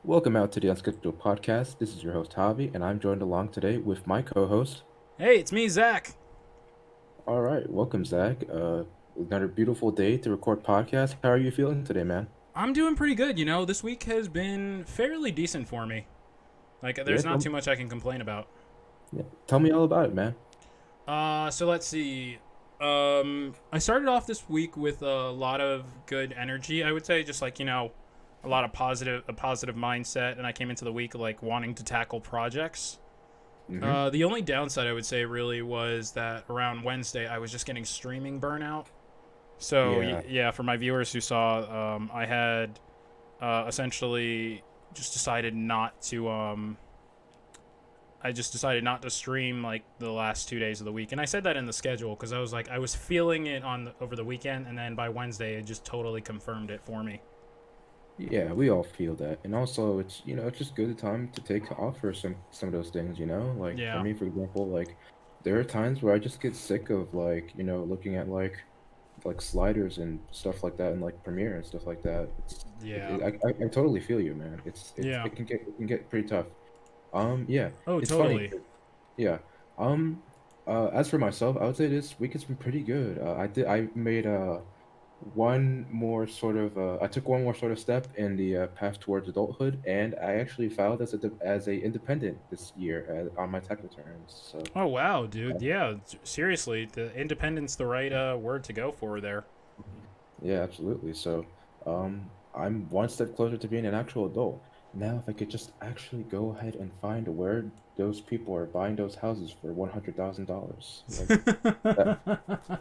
Welcome out to the Unscheduled podcast. This is your host Javi, and I'm joined along today with my co-host. Hey, it's me, Zach. All right, welcome Zach. Another beautiful day to record podcast. How are you feeling today, man? I'm doing pretty good. This week has been fairly decent for me. Like, Yeah, there's not too much I can complain about. yeah. Tell me all about it, man. So let's see. I started off this week with a lot of good energy. I would say, just like a lot of a positive mindset, and I came into the week like wanting to tackle projects. Mm-hmm. The only downside I would say really was that around Wednesday I was just getting streaming burnout. So Yeah, yeah, for my viewers who saw, I had essentially just decided not to. I just decided not to stream like the last 2 days of the week, and I said that in the schedule because I was like I was feeling it over the weekend, and then by Wednesday it just totally confirmed it for me. yeah, we all feel that, and also it's just good time to take off for some of those things. Like for Yeah, me, for example, like there are times where I just get sick of looking at like sliders and stuff like that and like Premiere and stuff like that. yeah, I totally feel you, man. yeah. It can get pretty tough. Yeah, Oh, it's funny. totally. Yeah. Um, as for myself, I would say this week has been pretty good. I made I took one more sort of step in the path towards adulthood, and I actually filed as a independent this year on my tax returns. So. Oh wow, dude. Yeah, seriously, the independence the right word to go for there. Yeah, absolutely. So, I'm one step closer to being an actual adult. Now, if I could just actually go ahead and find where those people are buying those houses for $100,000, like that,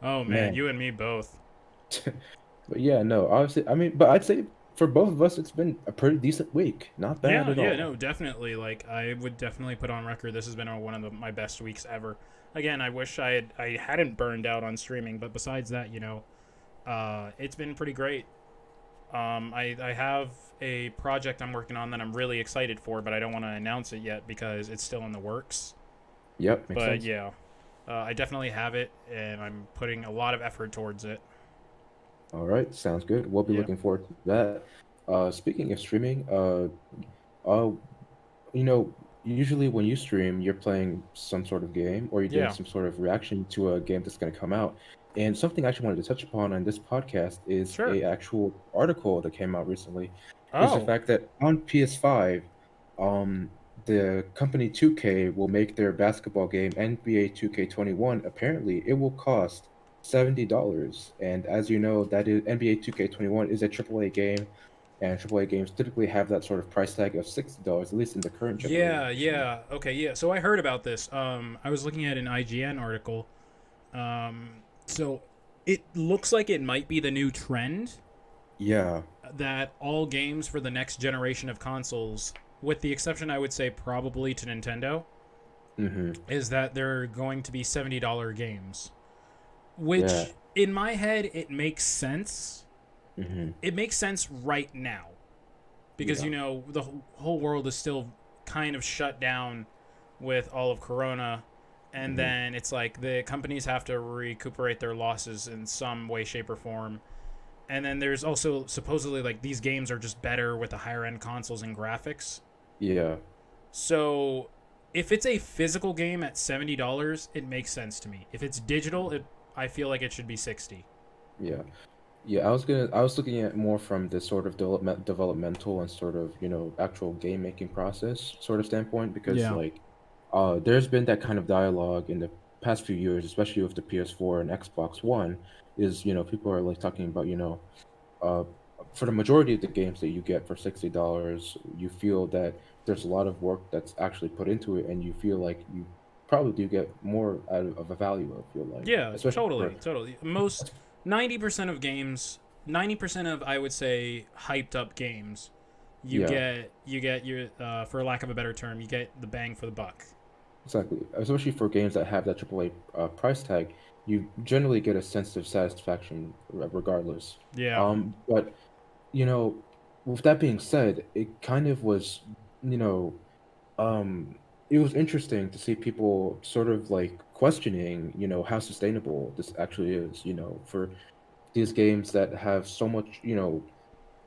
Oh man, man. you and me both. But yeah, no, obviously, I mean, but I'd say for both of us, it's been a pretty decent week. Not bad Yeah, at yeah, all. no, definitely. Like, I would definitely put on record this has been one of my best weeks ever. Again, I wish I hadn't burned out on streaming, but besides that, it's been pretty great. I have a project I'm working on that I'm really excited for, but I don't want to announce it yet because it's still in the works. Yep, makes But sense. yeah, I definitely have it, and I'm putting a lot of effort towards it. All right, sounds good. We'll be Yeah, looking forward to that. Speaking of streaming, uh, usually when you stream, you're playing some sort of game or you're doing yeah. some sort of reaction to a game that's going to come out. And something I actually wanted to touch upon on this podcast is Sure. a actual article that came out recently, is the Oh, fact that on PS5, um, the company 2K will make their basketball game NBA 2K21. Apparently, it will cost $70. And as you know, that is NBA 2K21 is a AAA game, and AAA games typically have that sort of price tag of $60, at least in the current yeah, generation. yeah. Okay, yeah. So I heard about this. I was looking at an IGN article. So it looks like it might be the new trend Yeah. that all games for the next generation of consoles, with the exception, I would say, probably to Nintendo, Mm-hmm. is that they're going to be $70 games. Yeah. Which, in my head, it makes sense. Mm-hmm. It makes sense right now because Yeah. the whole world is still kind of shut down with all of Corona, and Mm-hmm. then it's like the companies have to recuperate their losses in some way, shape, or form. And then there's also supposedly like these games are just better with the higher end consoles and graphics. Yeah. So if it's a physical game at $70, it makes sense to me. If it's digital, I feel like it should be 60. Yeah. Yeah. I was looking at more from the sort of developmental and sort of, actual game making process sort of standpoint because Yeah. like there's been that kind of dialogue in the past few years, especially with the PS4 and Xbox One, is, people are like talking about, uh, for the majority of the games that you get for $60, you feel that there's a lot of work that's actually put into it, and you feel like you probably do get more out of a value, I feel like, Yeah, especially for, totally, totally. Most 90% of games, 90% of I would say hyped up games, yeah, you get your for lack of a better term, you get the bang for the buck. exactly. Especially for games that have that AAA price tag, you generally get a sense of satisfaction regardless. Yeah. But you know, with that being said, it kind of was, you know, um, it was interesting to see people sort of like questioning, how sustainable this actually is, for these games that have so much,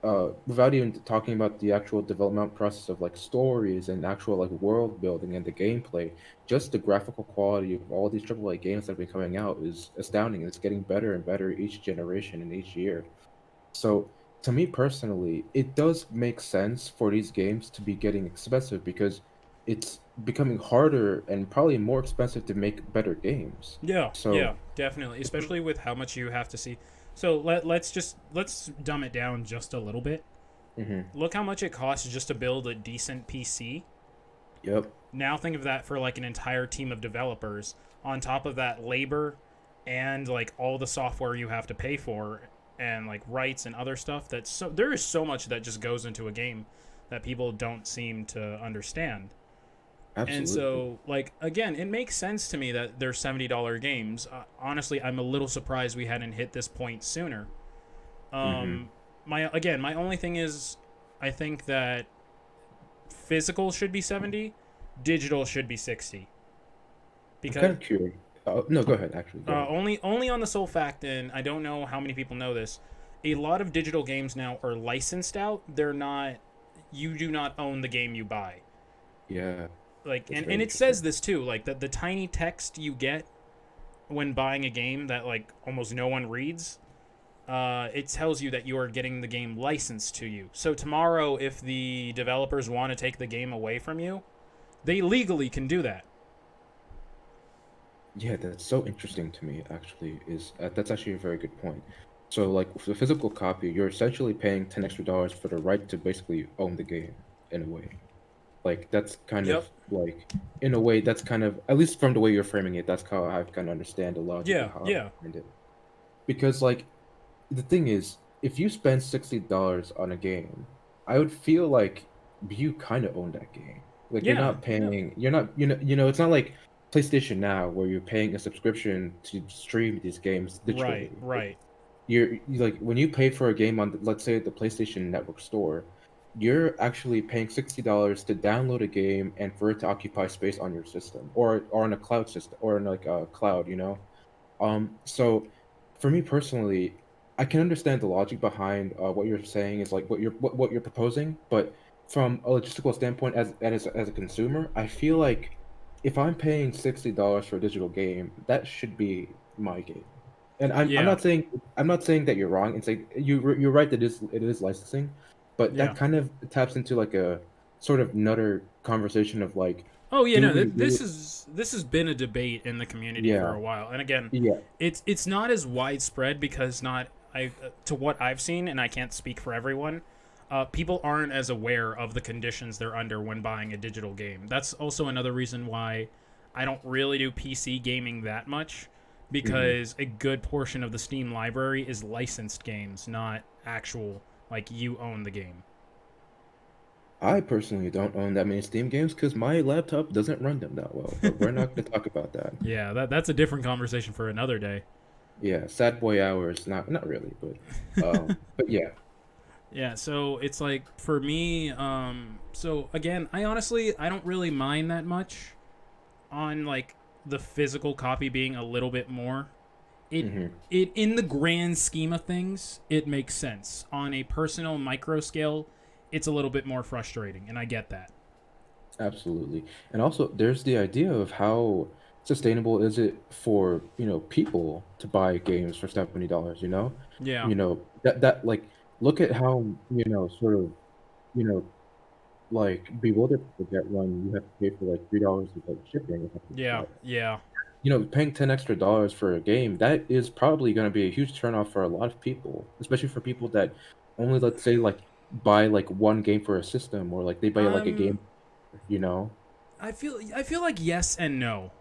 without even talking about the actual development process of like stories and actual like world building and the gameplay, just the graphical quality of all these AAA games that have been coming out is astounding. It's getting better and better each generation and each year. So to me personally, it does make sense for these games to be getting expensive because it's becoming harder and probably more expensive to make better games. Yeah, So, yeah, definitely. Especially with how much you have to see. So let's dumb it down just a little bit. mhm, Look how much it costs just to build a decent PC. yep, Now think of that for like an entire team of developers. On top of that, labor and like all the software you have to pay for, and like rights and other stuff. That's so there is so much that just goes into a game that people don't seem to understand. And absolutely. so, like, again, it makes sense to me that they're $70 games. Honestly, I'm a little surprised we hadn't hit this point sooner. Hmm. My only thing is, I think that physical should be 70, digital should be 60. I'm kind Because of curious. No, go ahead. Actually, go ahead. only on the sole fact, and I don't know how many people know this, a lot of digital games now are licensed out. They're not. You do not own the game you buy. Yeah, Like, that's and very it interesting. says this too. Like the tiny text you get when buying a game that like almost no one reads, it tells you that you are getting the game licensed to you. So tomorrow, if the developers want to take the game away from you, they legally can do that. Yeah, that's so interesting to me. Actually, is that's actually a very good point. So, like, with the physical copy, you're essentially paying $10 extra for the right to basically own the game in a way. Like, that's kind Yep. of like, in a way, that's kind of at least from the way you're framing it. That's how I kind of understand the logic of Yeah. how Yeah. I find it. Because, like, the thing is, if you spend $60 on a game, I would feel like you kind of own that game. Like you're Yeah. not Yeah. paying, you're not, it's not like PlayStation Now where you're paying a subscription to stream these games Right. digitally. Right. You're like when you pay for a game on, let's say, the PlayStation Network store, you're actually paying $60 to download a game and for it to occupy space on your system or on a cloud system or in like a cloud, so for me personally, I can understand the logic behind what you're saying is like what you're proposing, but from a logistical standpoint, as a consumer, I feel like if I'm paying $60 for a digital game, that should be my game. And Yeah. I'm not saying that you're wrong and saying you're right that it is licensing, but Yeah. that kind of taps into like a sort of another conversation of like, Oh yeah, do no. we really? This has been a debate in the community for Yeah, a while, and again, yeah. it's not as widespread because not I to what I've seen, and I can't speak for everyone. People aren't as aware of the conditions they're under when buying a digital game. That's also another reason why I don't really do PC gaming that much, Mhm. because a good portion of the Steam library is licensed games, not actual like you own the game. I personally don't own that many Steam games because my laptop doesn't run them that well, but we're not going to talk about that. Yeah, that's a different conversation for another day. Yeah, sad boy hours, not really, but yeah. Yeah, so it's like for me, so again, I don't really mind that much on like the physical copy being a little bit more. It Hmm. it in the grand scheme of things, it makes sense. On a personal micro scale, it's a little bit more frustrating, and I get that. Absolutely. And also, there's the idea of how sustainable is it for, people to buy games for $70, you know? Yeah. That like look at how, sort of, you know, like bewildered people get when you have to pay for like $3 of like shipping or something Yeah. like that. Yeah. Paying $10 extra for a game, that is probably gonna be a huge turnoff for a lot of people, especially for people that only, let's say, like, buy, like, 1 game for a system or, like, they buy, like, a game, Um you know? I feel like yes and no.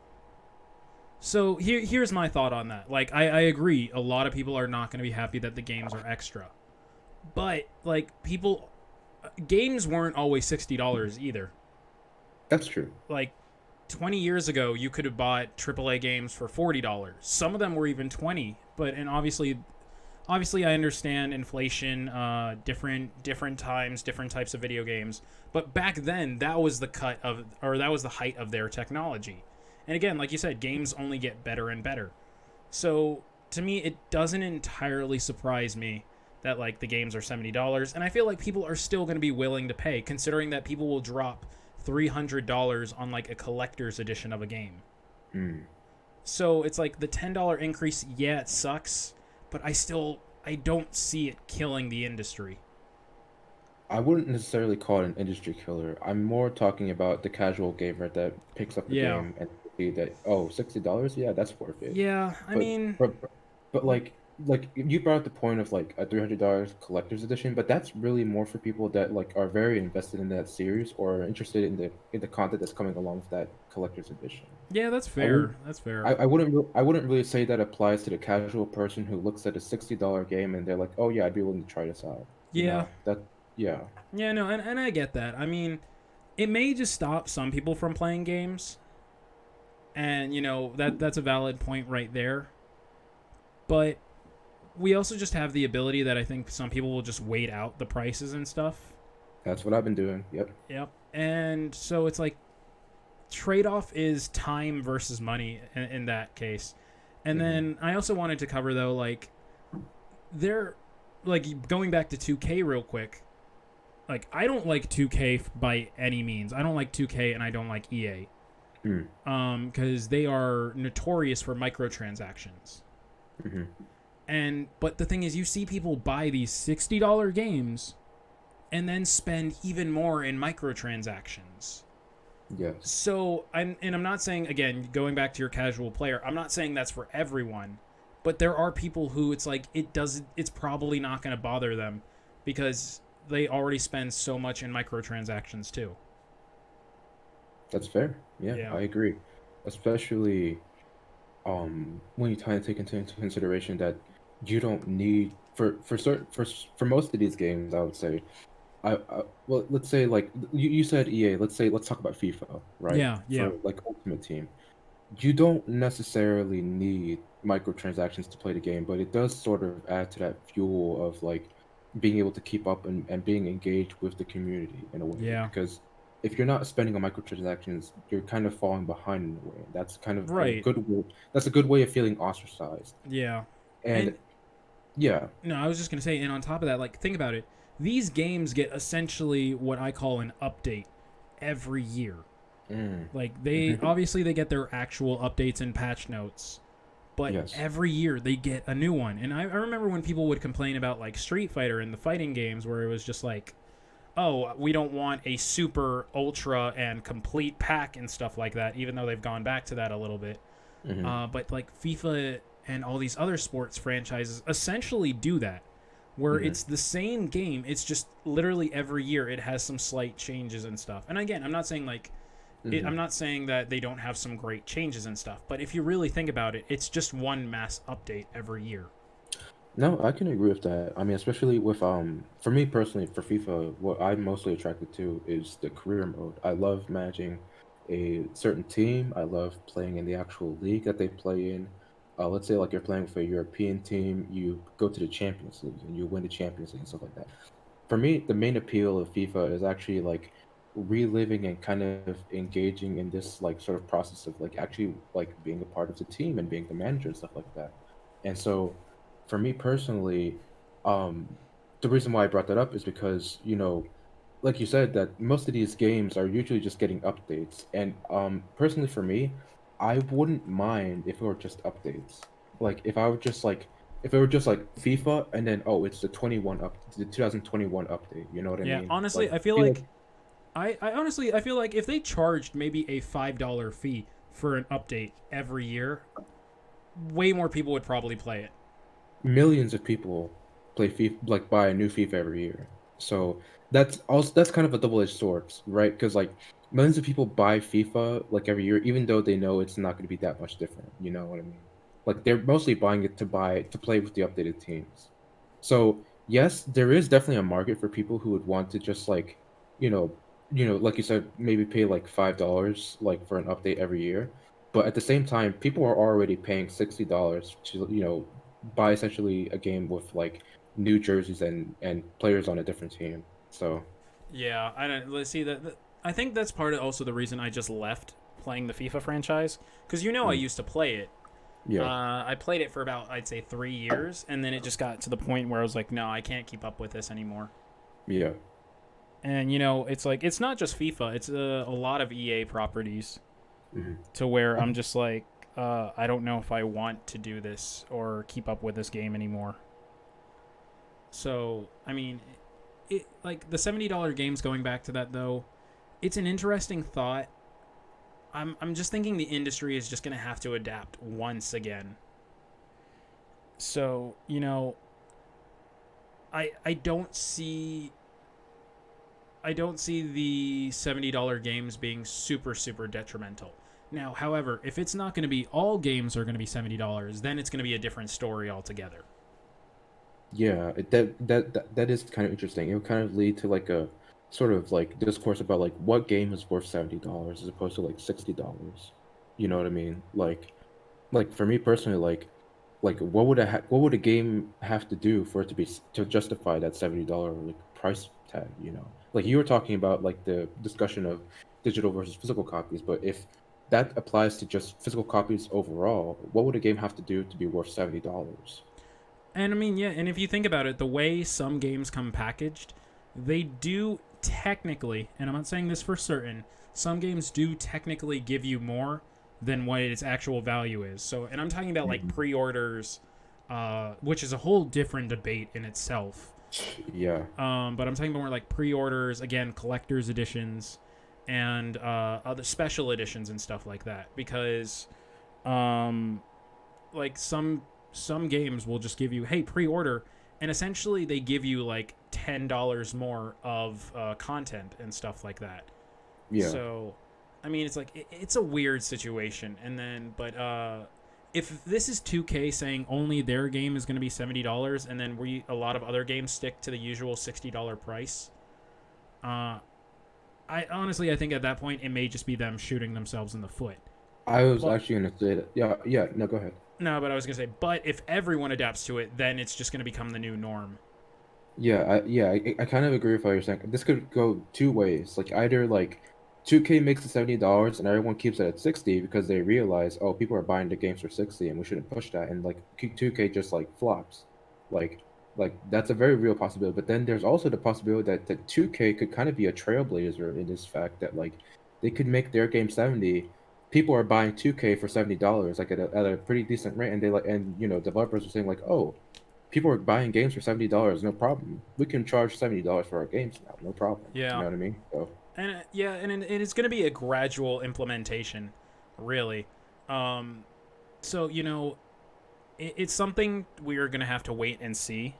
So here's my thought on that. Like I agree, a lot of people are not going to be happy that the games are extra. But like people games weren't always $60 either. That's true. Like 20 years ago, you could have bought AAA games for $40. Some of them were even 20. But and obviously I understand inflation, different times, different types of video games. But back then, that was the cut of or that was the height of their technology. And again, like you said, games only get better and better. So to me, it doesn't entirely surprise me that like the games are $70, and I feel like people are still going to be willing to pay, considering that people will drop $300 on like a collector's edition of a game. Mm. So it's like the $10 increase. Yeah, it sucks, but I don't see it killing the industry. I wouldn't necessarily call it an industry killer. I'm more talking about the casual gamer that picks up the Yeah, game and see that, oh, $60? Yeah, that's worth it. yeah. I But mean, but but like you brought up the point of like a $300 collector's edition, but that's really more for people that like are very invested in that series or are interested in the content that's coming along with that collector's edition. yeah, that's I wouldn't fair. That's fair. I wouldn't really say that applies to the casual person who looks at a $60 game and they're like, "Oh yeah, I'd be willing to try this out." You Yeah, know, that yeah. yeah, no, and I get that. I mean, it may just stop some people from playing games, and that's a valid point right there. But we also just have the ability that I think some people will just wait out the prices and stuff. That's what I've been doing. Yep. Yep. And so it's like trade off is time versus money in that case. And Hmm. then I also wanted to cover though, like they're like going back to 2K real quick. Like I don't like 2K by any means. I don't like 2K and I don't like EA. Mm. Because they are notorious for microtransactions. Hmm. And but the thing is, you see people buy these $60 games and then spend even more in microtransactions. Yes. So I'm not saying, again, going back to your casual player, I'm not saying that's for everyone, but there are people who it's probably not going to bother them because they already spend so much in microtransactions too. That's fair. Yeah, Yeah. I agree. Especially when you kind of take into consideration that you don't need for certain for most of these games, I would say well, let's say like you said EA, let's talk about FIFA, right? Yeah, yeah. For like Ultimate Team. You don't necessarily need microtransactions to play the game, but it does sort of add to that fuel of like being able to keep up and being engaged with the community in a way. Yeah. Because if you're not spending on microtransactions, you're kind of falling behind in a way. That's kind of a Right. good way, that's a good way of feeling ostracized. Yeah. And And yeah. no, I was just going to say, and on top of that, like, think about it. These games get essentially what I call an update every year. Mm. Like, they get their actual updates and patch notes, but Yes. every year they get a new one. And I remember when people would complain about like Street Fighter and the fighting games where it was just like, oh, we don't want a super ultra and complete pack and stuff like that, even though they've gone back to that a little bit. Hmm. But like FIFA and all these other sports franchises essentially do that, where Hmm. it's the same game. It's just literally every year it has some slight changes and stuff. And again, I'm not saying like I'm Hmm. not saying that they don't have some great changes and stuff, but if you really think about it, it's just one mass update every year. No, I can agree with that. I mean, especially with for me personally, for FIFA, what I'm mostly attracted to is the career mode. I love managing a certain team. I love playing in the actual league that they play in. Let's say like you're playing with a European team, you go to the Champions League and you win the Champions League and stuff like that. For me, the main appeal of FIFA is actually like reliving and kind of engaging in this like sort of process of like actually like being a part of the team and being the manager and stuff like that. And so for me personally, um, the reason why I brought that up is because, like you said, that most of these games are usually just getting updates. And personally for me, I wouldn't mind if it were just updates. Like if it were just like FIFA and then oh it's the 2021 update, you know what I Yeah, mean? honestly, Like I feel feel like like I honestly I feel like if they charged maybe a $5 fee for an update every year, way more people would probably play it. millions of people play FIFA, like buy a new FIFA every year. So that's kind of a double-edged sword, right? Because like millions of people buy FIFA like every year, even though they know it's not going to be that much different. You know what I mean? Like they're mostly buying it to play with the updated teams. So yes, there is definitely a market for people who would want to just like, you know, like you said, maybe pay like $5 like for an update every year. But at the same time, people are already paying $60 to, buy essentially a game with like new jerseys and players on a different team. So, Yeah, I don't. Let's see that. I think that's part of also the reason I just left playing the FIFA franchise because I mm, used to play it, Yeah. I played it for about, I'd say, 3 years, and then it just got to the point where I was like, no, I can't keep up with this anymore. Yeah. And it's like it's not just FIFA; it's a lot of EA properties Hmm. to where I'm just like, I don't know if I want to do this or keep up with this game anymore. So I mean, it like the $70 games. Going back to that though, it's an interesting thought. I'm just thinking the industry is just gonna have to adapt once again. So I don't see the $70 games being super super detrimental. Now, however, if it's not going to be all games are going to be $70, then it's going to be a different story altogether. Yeah, that is kind of interesting. It would kind of lead to like a sort of like discourse about like what game is worth $70 as opposed to like $60. You know what I mean? Like for me personally, like what would a game have to do for it to to justify that $70 like price tag, you know? Like you were talking about like the discussion of digital versus physical copies, but if that applies to just physical copies overall, what would a game have to do to be worth $70? And I mean, yeah, and if you think about it, the way some games come packaged, they do technically, and I'm not saying this for certain, some games do technically give you more than what its actual value is. So, and I'm talking about like Mhm. pre-orders, which is a whole different debate in itself. Yeah. But I'm talking about more like pre-orders, again, collector's editions, and other special editions and stuff like that. Because, um, like some games will just give you, hey, pre-order, and essentially they give you like $10 more of content and stuff like that. Yeah. So, I mean, it's like it's a weird situation. And then, but if this is 2K saying only their game is going to be $70, and then a lot of other games stick to the usual $60 price, uh, I honestly I think at that point it may just be them shooting themselves in the foot. I was But actually gonna say that. Yeah, yeah, no, go ahead. no, but I was gonna say, but if everyone adapts to it, then it's just gonna become the new norm. I kind of agree with what you're saying. This could go two ways. Like either like 2K makes it $70 and everyone keeps it at 60 because they realize, oh, people are buying the games for 60 and we shouldn't push that. And like 2K just like flops. Like that's a very real possibility. But then there's also the possibility that 2K could kind of be a trailblazer in this fact that like they could make their game 70. People are buying 2K for $70 like at a pretty decent rate and they like and developers are saying like, oh, people are buying games for $70, no problem. We can charge $70 for our games now, no problem. You Yeah, know what I mean? So and yeah, and it's gonna be a gradual implementation, really. Um, so it's something we're gonna have to wait and see.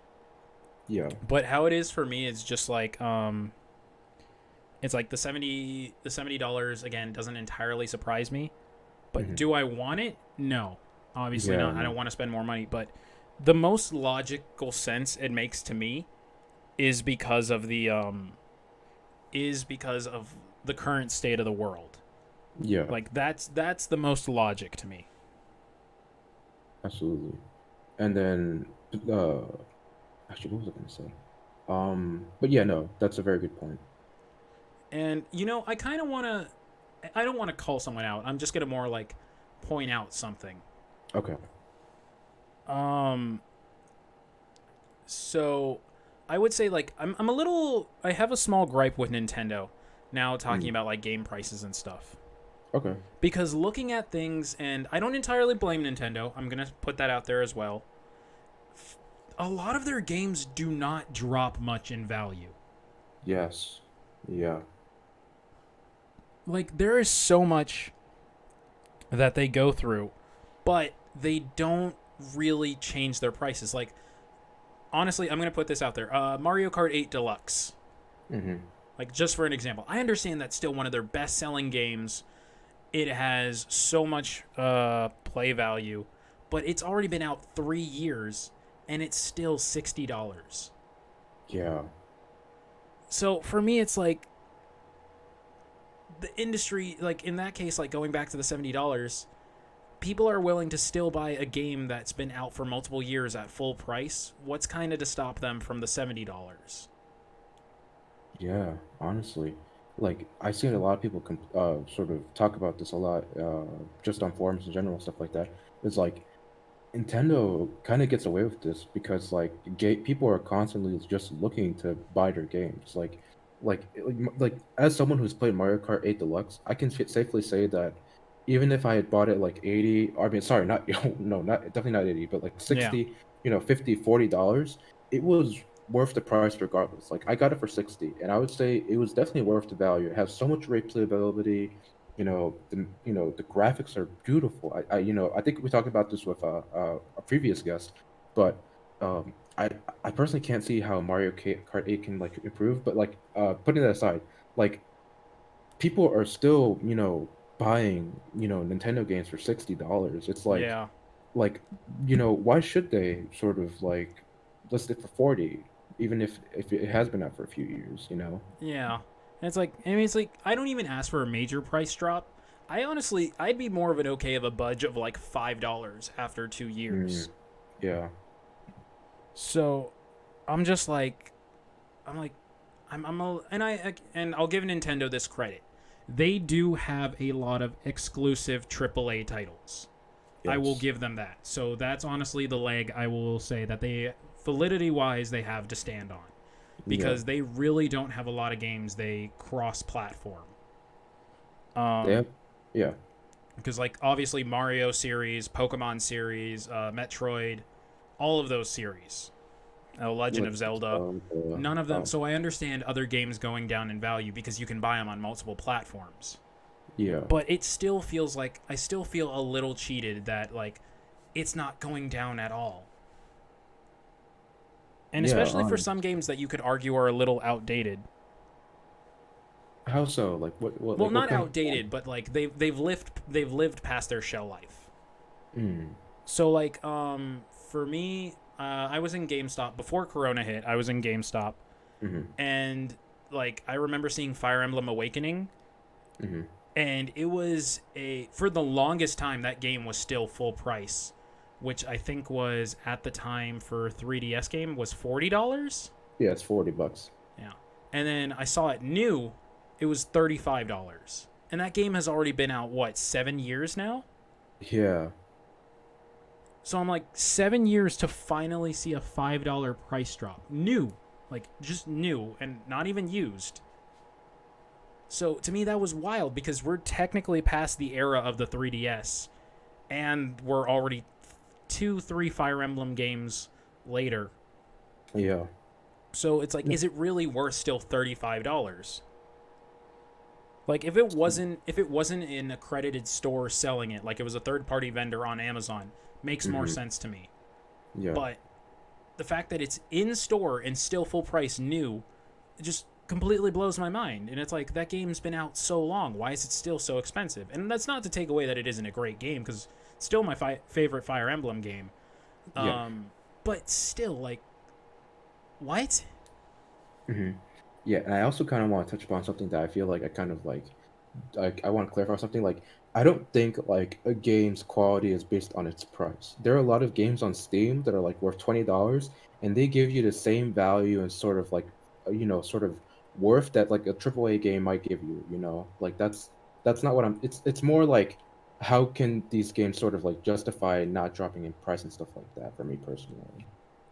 yeah. But how it is for me is just like it's like the $70 again doesn't entirely surprise me. But Hmm. do I want it? No, obviously Yeah, not. I no. don't want to spend more money. But the most logical sense it makes to me is because of the current state of the world. Yeah, Like that's the most logic to me. absolutely. And then uh actually what was I gonna say? But yeah, no, that's a very good point. And I kind of want to. I don't want to call someone out. I'm just gonna more like point out something. Okay. Um. So, I would say like I'm a little. I have a small gripe with Nintendo now talking Mm, about like game prices and stuff. okay. Because looking at things, and I don't entirely blame Nintendo. I'm gonna put that out there as well. A lot of their games do not drop much in value. Yes. Yeah. Like there is so much that they go through, but they don't really change their prices. Like honestly, I'm gonna put this out there. Mario Kart 8 Deluxe. Hmm. Like just for an example, I understand that's still one of their best-selling games. It has so much play value, but it's already been out 3 years, and it's still $60. Yeah. So for me, it's like the industry, like in that case, like going back to the $70, people are willing to still buy a game that's been out for multiple years at full price. What's kind of to stop them from the $70? Yeah, honestly. Like I seen a lot of people sort of talk about this a lot just on forums in general stuff like that. It's like Nintendo kind of gets away with this because people are constantly just looking to buy their games. As someone who's played Mario Kart 8 Deluxe, I can safely say that even if I had bought it like 80, I mean, sorry, not no, not definitely not 80, but like Yeah. 60, 50, $40, it was worth the price regardless. Like I got it for 60, and I would say it was definitely worth the value. It has so much replayability. The graphics are beautiful. I think we talked about this with a previous guest, but I personally can't see how Kart 8 can like improve. But putting that aside, like people are still buying Nintendo games for $60. It's Yeah. like why should they sort of like list it for 40, even if it has been out for a few years, you know? Yeah. And it's like, I mean, it's like, I don't even ask for a major price drop. I'd be more of an okay of a budge of like $5 after 2 years. Mm, yeah, So I'm just like, I'm like, and I'll give Nintendo this credit. They do have a lot of exclusive AAA titles. I will yes, give them that. So that's honestly the leg I will say that they, validity wise, they have to stand on, yeah. because they really don't have a lot of games they cross platform. They have, yeah. Because like obviously Mario series, Pokemon series, Metroid, all of those series, Legend of Like, Zelda, none of them. So I understand other games going down in value because you can buy them on multiple platforms. yeah, But it still feels like I still feel a little cheated that like it's not going down at all. And yeah. especially for some games that you could argue are a little outdated. How so? Well, What not kind of? outdated, but like they've lived past their shelf life. Mm, So like for me, I was in GameStop before Corona hit. I was in GameStop, mm-hmm, and like I remember seeing Fire Emblem Awakening, mm-hmm. and it was a for the longest time that game was still full price, which I think was at the time for 3DS game was $40. Yeah, it's $40. Yeah, and then I saw it new, it was $35, and that game has already been out what 7 years now. Yeah, So I'm like 7 years to finally see a $5 price drop, new, like just new and not even used. So to me that was wild because we're technically past the era of the 3DS, and we're already 3 Fire Emblem games later. yeah. So it's like, No, is it really worth still $35? Like if it wasn't an accredited store selling it, like it was a third party vendor on Amazon, makes more mm-hmm, sense to me. yeah, But the fact that it's in store and still full price new, it just completely blows my mind. And it's like that game's been out so long. Why is it still so expensive? And that's not to take away that it isn't a great game, because it's still my favorite Fire Emblem game. yeah. But still, like, what? Hmm. Yeah, and I also kind of want to touch upon something that I feel like I kind of like I want to clarify something. Like I don't think like a game's quality is based on its price. There are a lot of games on Steam that are like worth $20, and they give you the same value and sort of sort of worth that like a AAA game might give you, Like that's not what I'm it's more like how can these games sort of like justify not dropping in price and stuff like that for me personally.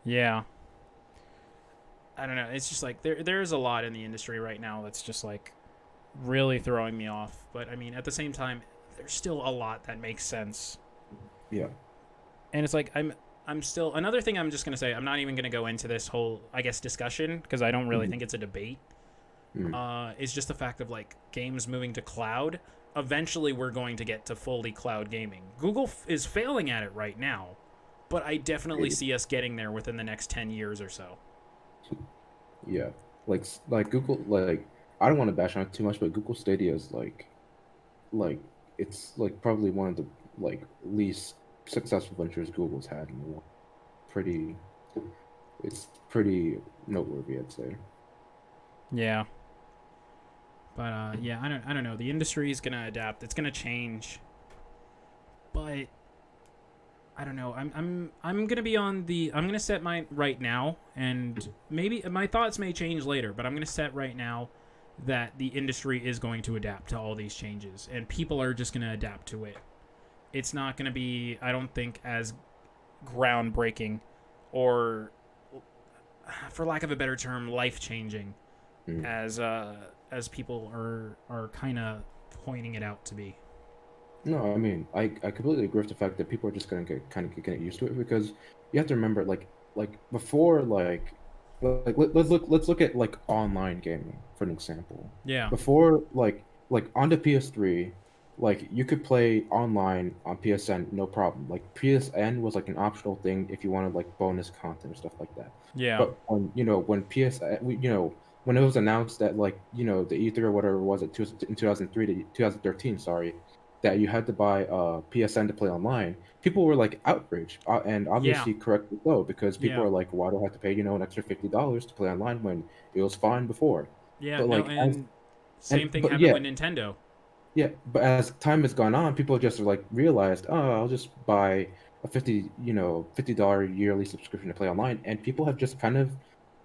Yeah, I don't know. It's just like there's a lot in the industry right now that's just like really throwing me off. But I mean, at the same time, there's still a lot that makes sense. Yeah. And it's like I'm still another thing I'm just gonna say. I'm not even gonna go into this whole I guess discussion because I don't really Hmm. think it's a debate. Hmm. Is just the fact of like games moving to cloud. Eventually, we're going to get to fully cloud gaming. Google is failing at it right now, but I definitely see us getting there within the next 10 years or so. Yeah, like Google, like I don't want to bash on it too much, but Google Stadia is like it's like probably one of the like least successful ventures Google's had in a while. Pretty, it's pretty noteworthy, I'd say. Yeah, but yeah, I don't know. The industry is gonna adapt. It's gonna change, but I don't know. I'm gonna be on the. I'm gonna set mine right now, and maybe my thoughts may change later. But I'm gonna set right now that the industry is going to adapt to all these changes, and people are just gonna adapt to it. It's not gonna be. I don't think as groundbreaking, or for lack of a better term, life changing, Mm. as people are kind of pointing it out to be. No, I mean, I completely agree with the fact that people are just gonna get kind of get used to it because you have to remember, like before, let's look at like online gaming for an example. Yeah, Before, like on the PS3, like you could play online on PSN no problem. Like PSN was like an optional thing if you wanted like bonus content or stuff like that. yeah, But when when it was announced that like the E3 or whatever it was in 2003 to 2013, sorry, that you had to buy PSN to play online, people were like outraged, and yeah, obviously correctly so, because people yeah, are like, why do I have to pay an extra $50 to play online when it was fine before? yeah. But No, like as and and same thing but happened yeah, with Nintendo. yeah, but as time has gone on, people just like realized, oh, I'll just buy a $50 yearly subscription to play online, and people have just kind of,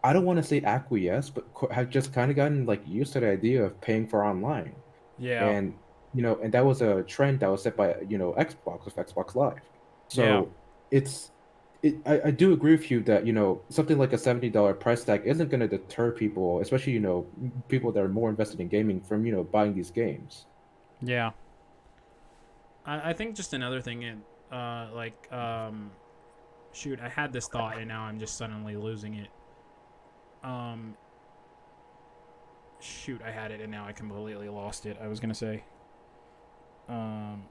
I don't want to say acquiesce, but have just kind of gotten like used to the idea of paying for online. Yeah, And that was a trend that was set by Xbox with Xbox Live. yeah, So it's I do agree with you that something like a $70 price tag isn't going to deter people, especially people that are more invested in gaming, from buying these games. yeah. I think just another thing, shoot, I had this thought and now I'm just suddenly losing it. Um, Shoot, I had it and now I completely lost it. I was gonna say, um,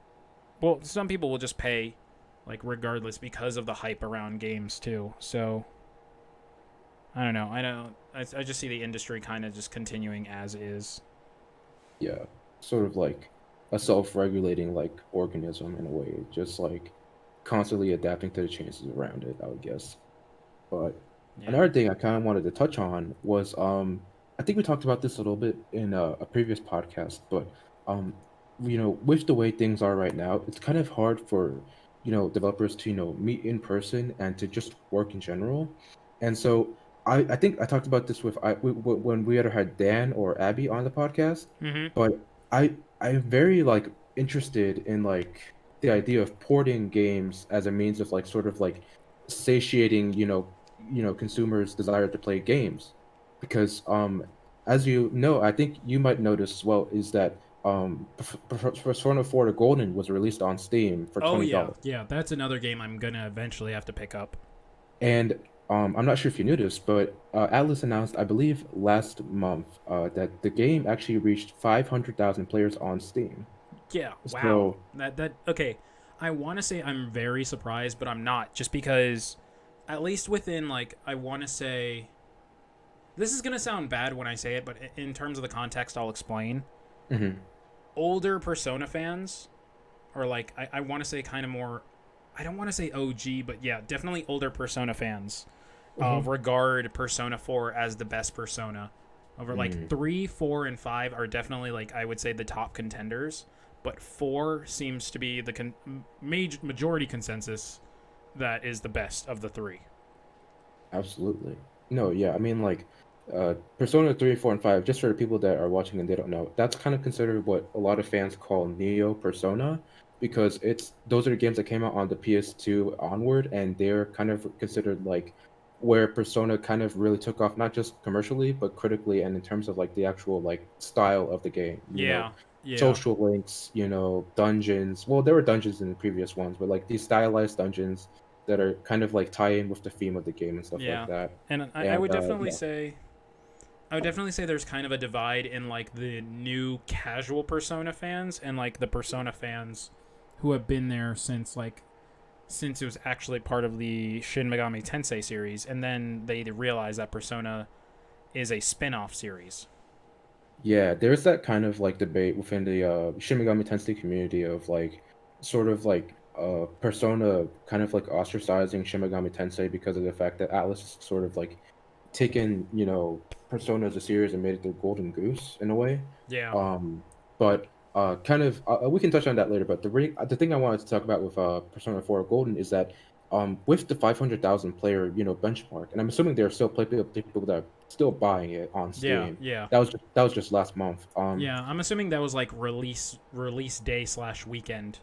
well, some people will just pay, like regardless because of the hype around games too. So I don't know. I don't. I just see the industry kind of just continuing as is. Yeah, sort of like a self-regulating like organism in a way, just like constantly adapting to the changes around it, I would guess. But Yeah. another thing I kind of wanted to touch on was I think we talked about this a little bit in a previous podcast, but um with the way things are right now, it's kind of hard for developers to meet in person and to just work in general. And so I think I talked about this when we either had Dan or Abby on the podcast, Mm-hmm. but I'm very like interested in like the idea of porting games as a means of like sort of like satiating consumers' desire to play games, because as you know, I think you might notice as well, is that Persona 4 the Golden was released on Steam for Oh yeah, $20. yeah. That's another game I'm gonna eventually have to pick up. And I'm not sure if you knew this, but Atlas announced, I believe last month, that the game actually reached 500,000 players on Steam. Yeah. Wow. So That okay. I want to say I'm very surprised, but I'm not. Just because, at least within like I want to say, this is gonna sound bad when I say it, but in terms of the context, I'll explain. mhm, Older Persona fans, or like I want to say kind of more. I don't want to say OG, but yeah, definitely older Persona fans mhm, regard Persona 4 as the best Persona. Over like mm. 3, 4, and 5 are definitely like I would say the top contenders, but 4 seems to be the majority consensus that is the best of the three. Absolutely. No, yeah, I mean, like, Persona 3, 4, and 5, just for the people that are watching and they don't know, that's kind of considered what a lot of fans call Neo Persona, because those are the games that came out on the PS2 onward, and they're kind of considered like where Persona kind of really took off, not just commercially, but critically, and in terms of like the actual like style of the game, Yeah, yeah, social links, dungeons. Well, there were dungeons in the previous ones, but like these stylized dungeons that are kind of like tie in with the theme of the game and stuff like yeah. that. And I And would definitely yeah. say I would definitely say there's kind of a divide in like the new casual Persona fans and like the Persona fans who have been there since it was actually part of the Shin Megami Tensei series, and then they realize that Persona is a spin-off series. Yeah, there's that kind of like debate within the Shin Megami Tensei community of like sort of like Persona kind of like ostracizing Shin Megami Tensei because of the fact that Atlas is sort of like taken, Persona as a series and made it their golden goose in a way. Yeah, Um, but kind of we can touch on that later. But the thing I wanted to talk about with Persona 4 Golden is that with the 500,000 player benchmark, and I'm assuming there are still people that are still buying it on yeah, Steam. yeah, That was just last month. yeah. I'm assuming that was like release day slash weekend.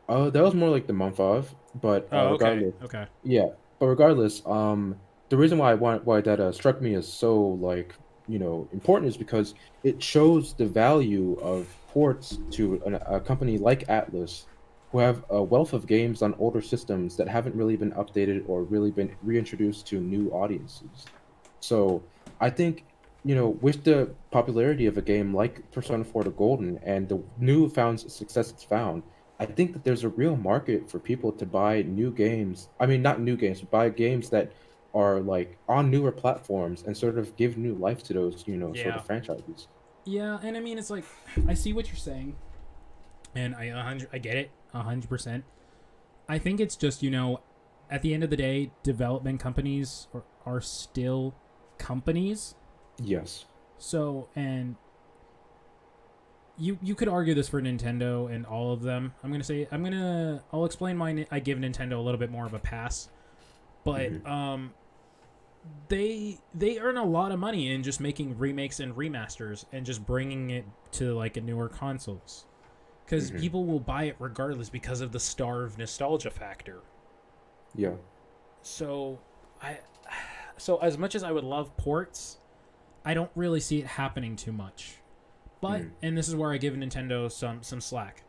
That was more like the month of, but Oh, okay, regardless, okay. yeah. But regardless, the reason why that struck me as so like important is because it shows the value of ports to a company like Atlas, who have a wealth of games on older systems that haven't really been updated or really been reintroduced to new audiences. So I think with the popularity of a game like Persona 4 to Golden and the newfound success it's found. I think that there's a real market for people to buy new games. I mean, not new games, but buy games that are like on newer platforms and sort of give new life to those, sort Yeah, of franchises. yeah, and I mean, it's like I see what you're saying, and I get it 100%. I think it's just at the end of the day, development companies are still companies. Yes. So and you could argue this for Nintendo and all of them. I'll explain why I give Nintendo a little bit more of a pass, but Hmm. they earn a lot of money in just making remakes and remasters and just bringing it to like a newer consoles because Hmm. people will buy it regardless because of the starve nostalgia factor. Yeah. So I so as much as I would love ports, I don't really see it happening too much. But Hmm. and this is where I give Nintendo some slack.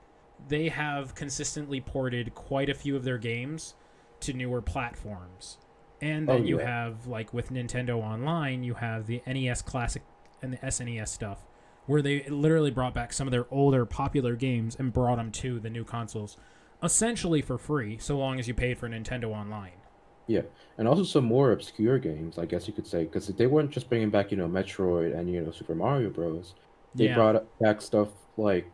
They have consistently ported quite a few of their games to newer platforms. And Oh then you yeah. have like with Nintendo Online, you have the NES Classic and the SNES stuff where they literally brought back some of their older popular games and brought them to the new consoles essentially for free so long as you paid for Nintendo Online. Yeah, and also some more obscure games, I guess you could say, because they weren't just bringing back, Metroid and Super Mario Bros. They Yeah. brought back stuff like,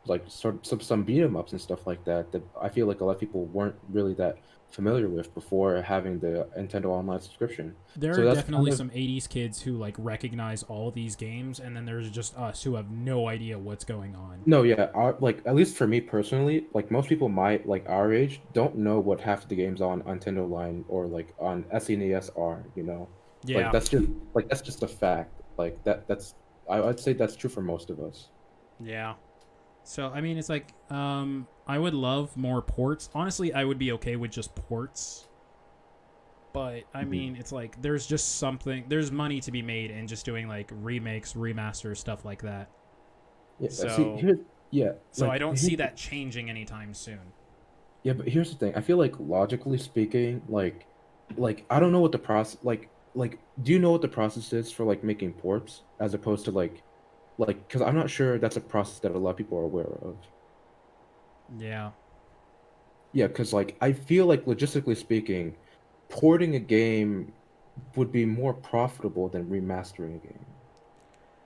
like sort of some beat 'em ups and stuff like that that I feel like a lot of people weren't really that familiar with before having the Nintendo Online subscription. There So are that's kind definitely of some 80s kids who like recognize all these games and then there's just us who have no idea what's going on. no, yeah, like at least for me personally, like most people my like our age don't know what half the games on Nintendo Line or like on SNES are. Like Yeah. that's just a fact. Like that's I'd say that's true for most of us. Yeah. So I mean it's like I would love more ports. Honestly, I would be okay with just ports. But I Mhm. mean, it's like there's money to be made in just doing like remakes, remasters, stuff like that. Yeah, see So here, yeah, so I like don't here, see that changing anytime soon. yeah, but here's the thing. I feel like logically speaking, like I don't know what the process like do you know what the process is for like making ports as opposed to like because I'm not sure that's a process that a lot of people are aware of. Yeah. Yeah, because like I feel like logistically speaking, porting a game would be more profitable than remastering a game.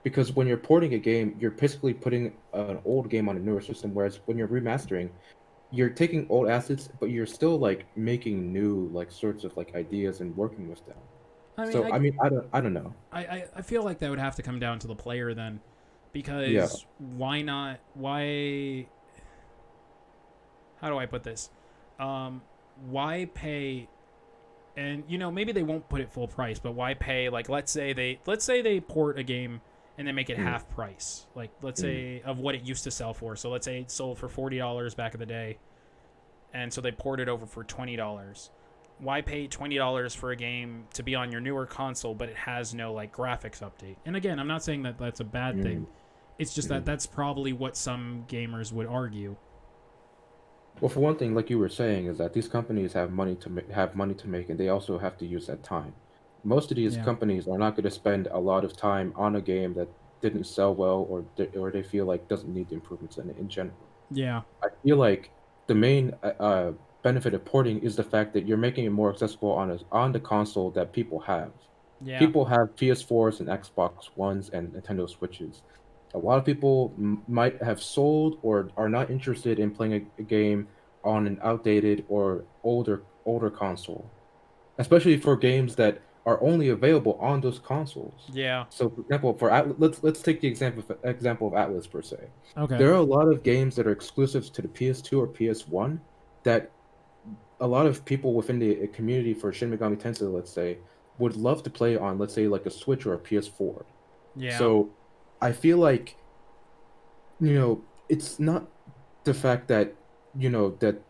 Because when you're porting a game, you're basically putting an old game on a newer system, whereas when you're remastering, you're taking old assets, but you're still like making new like sorts of like ideas and working with them. I mean, So I mean, I don't know. I feel like that would have to come down to the player then, Yeah. because why not? Why? How do I put this? Um, why pay? And maybe they won't put it full price, but why pay? Like let's say they port a game and they make it Mm, half price. Like let's mm, say of what it used to sell for. So let's say it sold for $40 back in the day, and so they poured it over for $20. Why pay $20 for a game to be on your newer console, but it has no like graphics update? And again, I'm not saying that that's a bad thing. mm, It's just that mm. that's probably what some gamers would argue. Well, for one thing, like you were saying, is that these companies have money to make, and they also have to use that time. Most of these Yeah. companies are not going to spend a lot of time on a game that didn't sell well or they feel like doesn't need the improvements in general. Yeah. I feel like the main benefit of porting is the fact that you're making it more accessible on the console that people have. Yeah. People have PS4s and Xbox Ones and Nintendo Switches. A lot of people might have sold or are not interested in playing a game on an outdated or older console, especially for games that are only available on those consoles. Yeah. So, for example, let's take the example of Atlas per se. Okay. There are a lot of games that are exclusives to the PS2 or PS1 that a lot of people within the community for Shin Megami Tensei, let's say, would love to play on, let's say, like a Switch or a PS4. Yeah. So, I feel like it's not the fact that that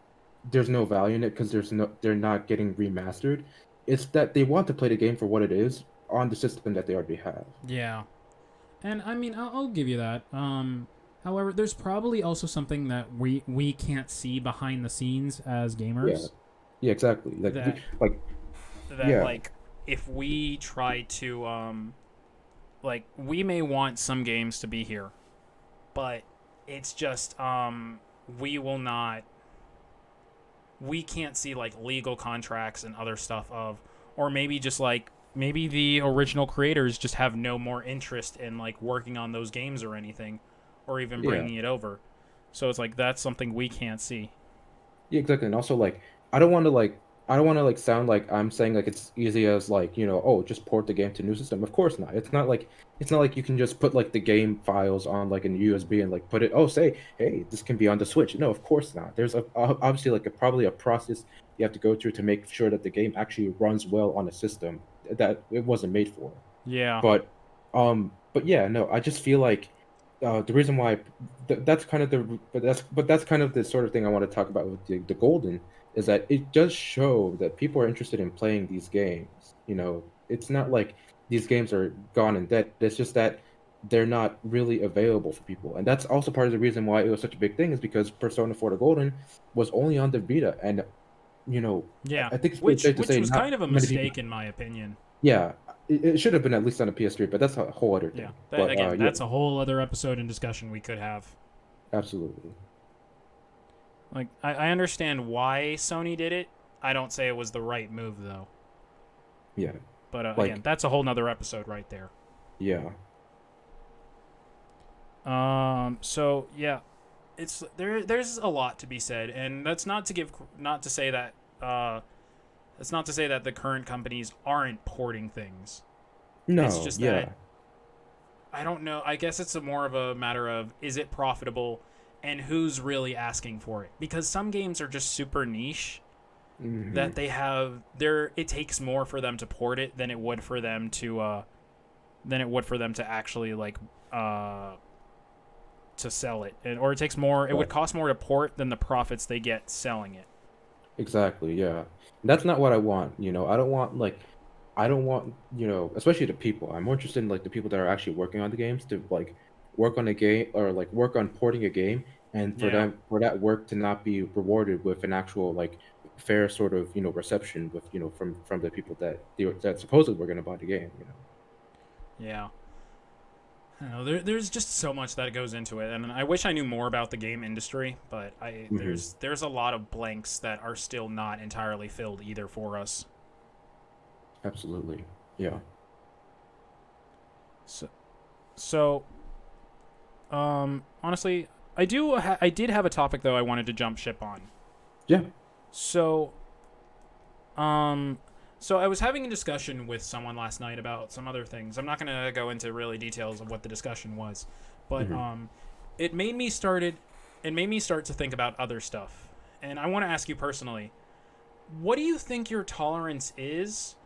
there's no value in it because they're not getting remastered. It's that they want to play the game for what it is on the system that they already have. Yeah. And I mean, I'll give you that. However, there's probably also something that we can't see behind the scenes as Yeah, gamers. yeah, exactly. That Yeah, like if we try to like we may want some games to be here, but it's just we will not we can't see like legal contracts and other stuff of, or maybe just like maybe the original creators just have no more interest in like working on those games or anything, or even yeah. bringing it over. So it's like that's something we can't see. Yeah, exactly. And also like I don't want to like sound like I'm saying like it's easy as like, oh, just port the game to new system. Of course not. It's not like you can just put like the game files on like an USB and like put it, oh, say, hey, this can be on the Switch. No, of course not. There's obviously like probably a process you have to go through to make sure that the game actually runs well on a system that it wasn't made for. Yeah, But yeah, no, I just feel like the reason why that's kind of the but that's kind of the sort of thing I want to talk about with the Golden is that it does show that people are interested in playing these games. It's not like these games are gone and dead. It's just that they're not really available for people, and that's also part of the reason why it was such a big thing is because Persona 4 the Golden was only on the Vita, and yeah. I think it's pretty Which safe to which say was kind not of a many people. mistake in my opinion. Yeah, it should have been at least on a PS3, but that's a whole other Yeah. thing. That, But again, yeah, that's a whole other episode and discussion we could have. absolutely. Like I understand why Sony did it. I don't say it was the right move though. Yeah, But again, like that's a whole nother episode right there. yeah. So yeah, it's there. There's a lot to be said, and that's not to give, not to say that, that's not to say that the current companies aren't porting things. It's No, just that yeah. I don't know. I guess it's a more of a matter of is it profitable, and who's really asking for it. Because some games are just super niche Hmm. that they have there. It takes more for them to port it than it would for them to actually like uh to sell it, and or it takes more. It would Right. cost more to port than the profits they get selling it. Exactly, yeah. That's not what I want, I don't want, especially the people. I'm more interested in like the people that are actually working on the games to like work on a game or like work on porting a game and Yeah, for that work to not be rewarded with an actual like fair sort of, reception with, from the people that supposedly were going to buy the game. yeah. I don't know, there's just so much that goes into it, and I wish I knew more about the game industry, but Hmm. there's a lot of blanks that are still not entirely filled either for us. Absolutely. Yeah. So, so honestly, I did have a topic though I wanted to jump ship on. Yeah. So Um, so I was having a discussion with someone last night about some other things. I'm not gonna go into really details of what the discussion was, but Hmm. it made me started. It made me start to think about other stuff, and I want to ask you personally, what do you think your tolerance is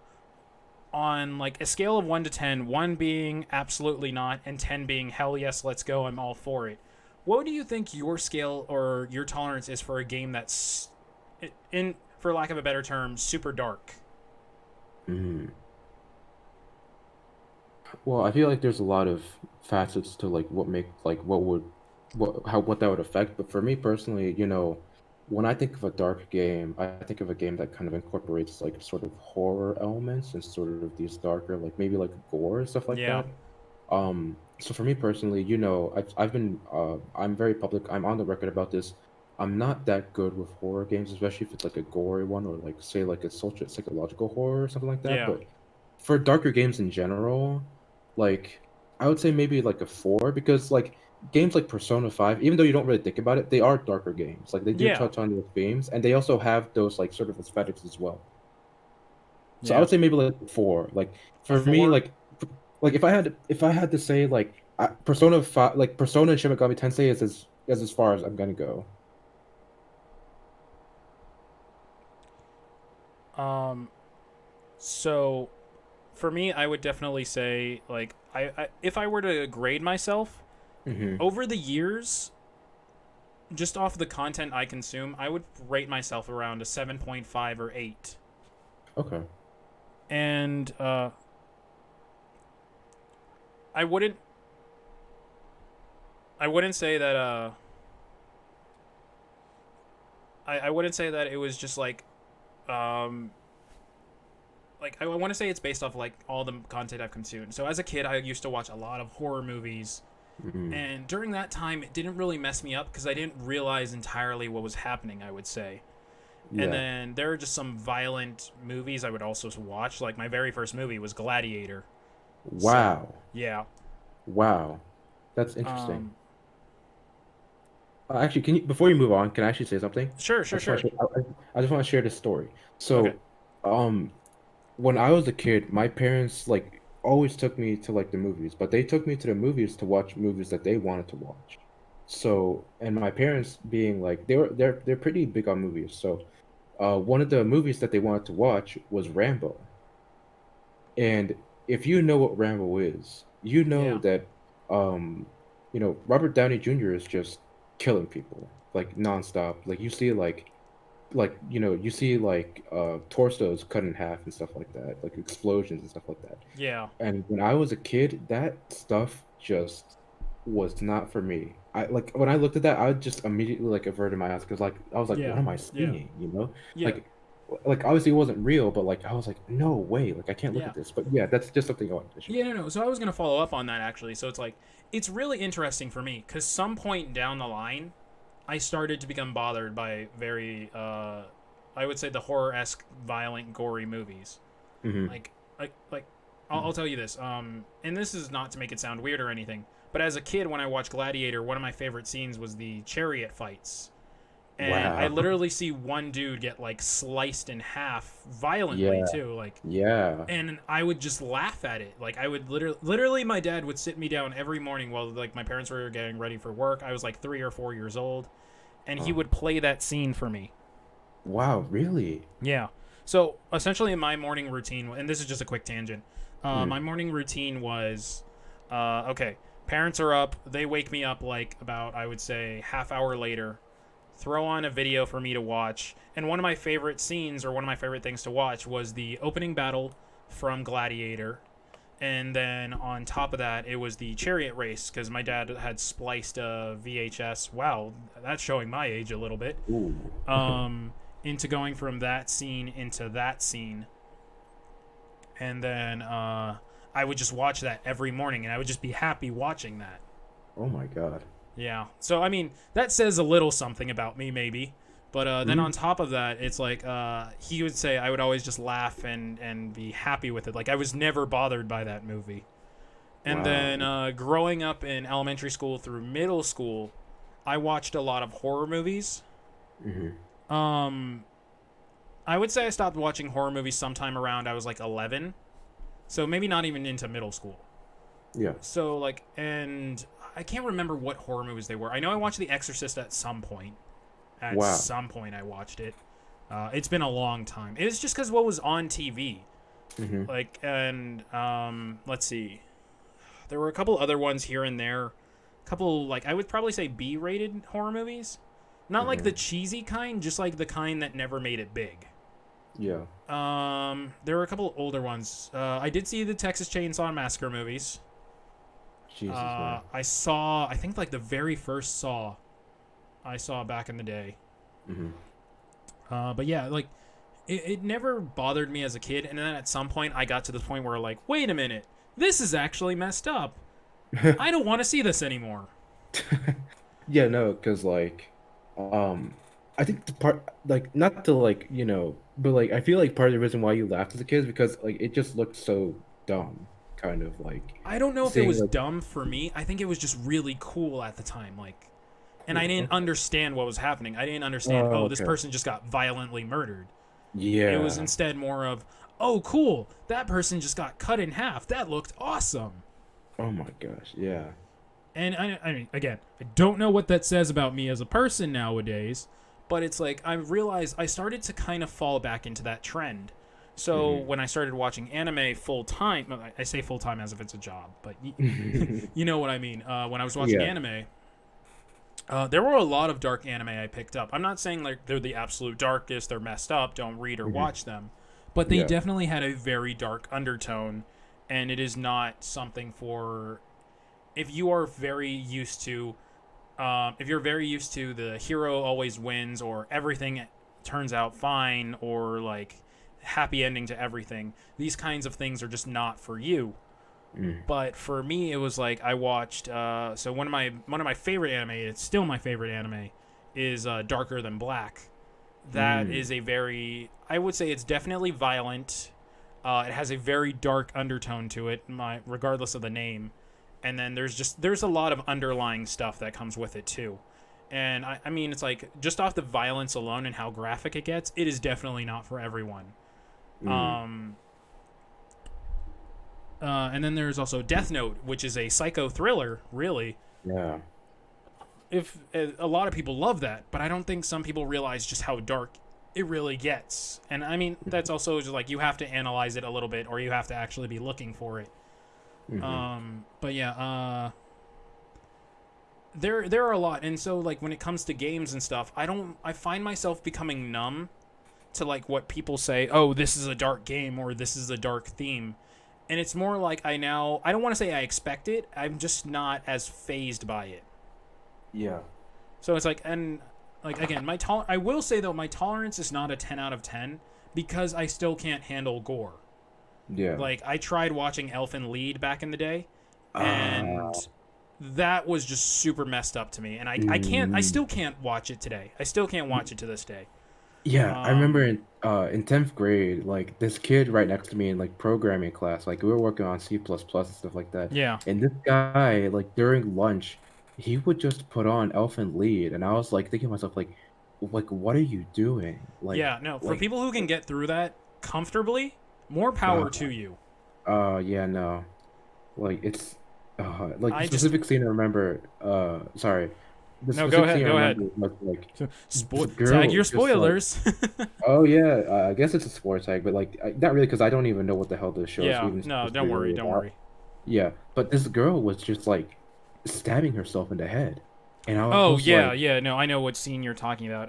on like a scale of 1 to 10, 1 being absolutely not, and 10 being hell yes, let's go, I'm all for it. What do you think your scale or your tolerance is for a game that's, in for lack of a better term, super dark? Hmm. Well, I feel like there's a lot of facets to like what make like what that would affect. But for me personally, when I think of a dark game, I think of a game that kind of incorporates like sort of horror elements and sort of these darker, like maybe like gore and stuff like Yeah, that. So for me personally, I'm very public. I'm on the record about this. I'm not that good with horror games, especially if it's like a gory one or like say like a social psychological horror or something like that. yeah, But for darker games in general, like I would say maybe like a 4 because like games like Persona 5, even though you don't really think about it, they are darker games. Like they do yeah, touch on those themes and they also have those like sort of aesthetics as well. So I yeah. would say maybe like 4. Like A for me, four. like if I had to say like Persona 5, like Persona and Shin Megami Tensei is as far as I'm gonna go. Um, so for me, I would definitely say like if I were to grade myself Hmm. over the years, just off the content I consume, I would rate myself around a 7.5 or 8. Okay. And I wouldn't I wouldn't say that I wouldn't say that it was just um like I want to say it's based off like all the content I've consumed. So as a kid, I used to watch a lot of horror movies, Mm, and during that time, it didn't really mess me up because I didn't realize entirely what was happening, I would say. And yeah. then there are just some violent movies I would also watch. Like my very first movie was Gladiator. So Wow. yeah. Wow. That's interesting. Um. Actually, can you before you move on, can I actually say something? Sure. I Sure. just want Sure. to share, I just want to share this story. Okay. So, um, when I was a kid, my parents like always took me to like the movies, but they took me to the movies to watch movies that they wanted to watch. So, and my parents being like they're pretty big on movies. So, one of the movies that they wanted to watch was Rambo. And if you know what Rambo is, you know Yeah. that um, Robert Downey Jr. is just killing people like nonstop. Like you see like torsos cut in half and stuff like that, like explosions and stuff like that. Yeah. And when I was a kid, that stuff just was not for me. I like when I looked at that, I just immediately like averted my eyes because like I was like, what Yeah. am I Yeah. seeing? You know, Yeah. like obviously it wasn't real, but like I was like, no way, like I can't look Yeah. at this. But yeah, that's just something I wanted to share. Yeah. No. No. So I was gonna follow up on that actually. So it's like it's really interesting for me because some point down the line, I started to become bothered by very I would say the horror esque, violent, gory movies. Hmm. Like I'll tell you this. And this is not to make it sound weird or anything, but as a kid, when I watched Gladiator, one of my favorite scenes was the chariot fights, and I Wow. literally see one dude get like sliced in half violently Yeah. too, like. Yeah. And I would just laugh at it. Like I would literally, my dad would sit me down every morning while like my parents were getting ready for work. I was like 3 or 4 years old, and he Oh. would play that scene for me. Wow. Really? Yeah. So essentially, my morning routine, and this is just a quick tangent. My Mm. morning routine was, okay. Parents are up. They wake me up like about I would say half hour later. Throw on a video for me to watch, and one of my favorite scenes or one of my favorite things to watch was the opening battle from Gladiator, and then on top of that, it was the chariot race because my dad had spliced a VHS. Wow, that's showing my age a little bit. Ooh. Um, into going from that scene into that scene, and then I would just watch that every morning, and I would just be happy watching that. Oh my God. Yeah. So I mean, that says a little something about me, maybe. But then on Mm. top of that, it's like he would say I would always just laugh and be happy with it. Like I was never bothered by that movie. And then Wow. growing up in elementary school through middle school, I watched a lot of horror movies. Hmm. Um, I would say I stopped watching horror movies sometime around I was like 11. So maybe not even into middle school. Yeah. So like, and I can't remember what horror movies they were. I know I watched The Exorcist at some point. At Wow. some point, I watched it. It's been a long time. It's just because what was on TV. Hmm. Like, and let's see, there were a couple other ones here and there. A couple like I would probably say B-rated horror movies, not like the Hmm. cheesy kind, just like the kind that never made it big. Yeah. There were a couple older ones. I did see the Texas Chainsaw Massacre movies. Jesus, man. I saw, I think like the very first Saw I saw back in the day. Hmm. But yeah, like it never bothered me as a kid, and then at some point I got to the point where like, wait a minute, this is actually messed up. I don't want to see this anymore. Yeah, no, because like, um, I think the part, like, not to like, but like, I feel like part of the reason why you laughed as a kid is because like it just looked so dumb, kind of like I don't know if it seeing was like, dumb for me. I think it was just really cool at the time, like, and I cool, didn't okay. understand what was happening. I didn't understand. Oh, Oh, this okay. person just got violently murdered. It was Yeah. instead more of, oh, cool, that person just got cut in half. That looked awesome. Oh my gosh. Yeah. And I mean, again, I don't know what that says about me as a person nowadays, but it's like I realized I started to kind of fall back into that trend. So when I started watching anime full time, I say full time as if it's a job, but you know what I mean. When I was watching Yeah. anime, There were a lot of dark anime I picked up. I'm not saying like they're the absolute darkest, they're messed up, don't read or Hmm. watch them, but they Yeah. definitely had a very dark undertone, and it is not something for if you are very used to if you're very used to the hero always wins or everything turns out fine or like happy ending to everything. These kinds of things are just not for you. Mm. But for me, it was like I watched. So one of my favorite anime. It's still my favorite anime. Is Darker Than Black. That Mm. is a very. I would say it's definitely violent. It has a very dark undertone to it, regardless of the name. And then there's a lot of underlying stuff that comes with it too. And I mean, it's like just off the violence alone and how graphic it gets, it is definitely not for everyone. Mm. Um, and then there's also Death Note, which is a psycho thriller. Really, Yeah. if a lot of people love that, but I don't think some people realize just how dark it really gets. And I mean, that's also just like you have to analyze it a little bit, or you have to actually be looking for it. Hmm. But yeah, there are a lot, and so like when it comes to games and stuff, I find myself becoming numb to like what people say. Oh, this is a dark game, or this is a dark theme. And it's more like I don't want to say I expect it. I'm just not as phased by it. Yeah. So it's like, and like again, I will say though, my tolerance is not a 10 out of 10 because I still can't handle gore. Yeah. Like I tried watching Elfen Lied back in the day, Uh, and that was just super messed up to me. And I mm. still can't watch it today. I still can't watch it to this day. Yeah, I remember Um, in 10th grade, like this kid right next to me in like programming class, like we were working on C++ plus plus and stuff like that. yeah, And this guy, like during lunch, he would just put on Elfen Lied, and I was like thinking to myself, like what are you doing? yeah. No, for Like, people who can get through that comfortably, more uh, power to you. yeah, no. Like like the I just specific scene I remember, sorry. The no. Go specific ahead. scene I Go ahead. remember was like So, this tag girl your just like, spoilers. oh yeah, I guess it's a sports tag, but like not really because I don't even know what the hell this show is Yeah. even No, supposed to be don't worry. really Don't about. worry. Yeah, but this girl was just like stabbing herself in the head, and I Oh was yeah, like, yeah. No, I know what scene you're talking about.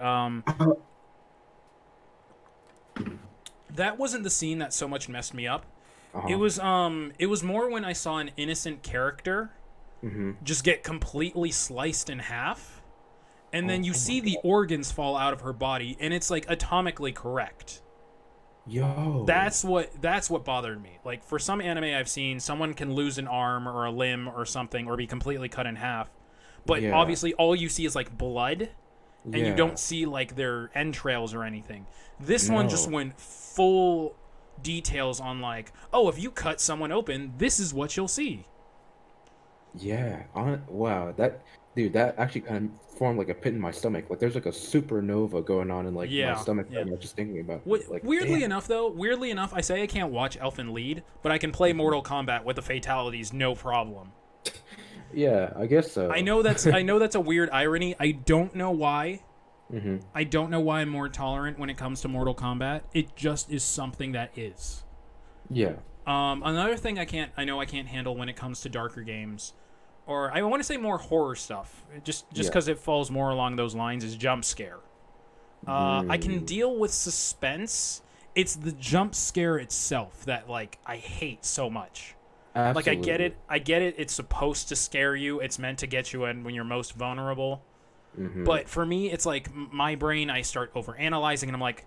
uh, That wasn't the scene that so much messed me up. uh-huh, It was more when I saw an innocent character mm-hmm. just get completely sliced in half, and then you Oh my see the God, organs fall out of her body, and it's like atomically correct. yo, That's what bothered me. Like for some anime I've seen, someone can lose an arm or a limb or something, or be completely cut in half, but yeah, obviously all you see is like blood, and you yeah, don't see like their entrails or anything. This one just no, went full details on like, oh, if you cut someone open, this is what you'll see. yeah, wow, that dude, that actually kind of formed like a pit in my stomach. Like there's like a supernova going on in like my Yeah, stomach yeah. right now just thinking about it. Like, Weirdly damn. enough, though, weirdly enough, I say I can't watch Elfen Lied, but I can play Mortal Kombat with the fatalities, no problem. Yeah, I guess so. I know that's a weird irony. I don't know why. Hmm. I don't know why I'm more tolerant when it comes to Mortal Kombat. It just is something that is. Yeah, Another thing I know I can't handle when it comes to darker games, or I want to say more horror stuff, just yeah. because it falls more along those lines, is jump scare. I can Mm, deal with suspense. It's the jump scare itself that like I hate so much. Like absolutely. I get it. It's supposed to scare you. It's meant to get you in when you're most vulnerable. Hmm. But for me, it's like my brain. I start over analyzing, and I'm like,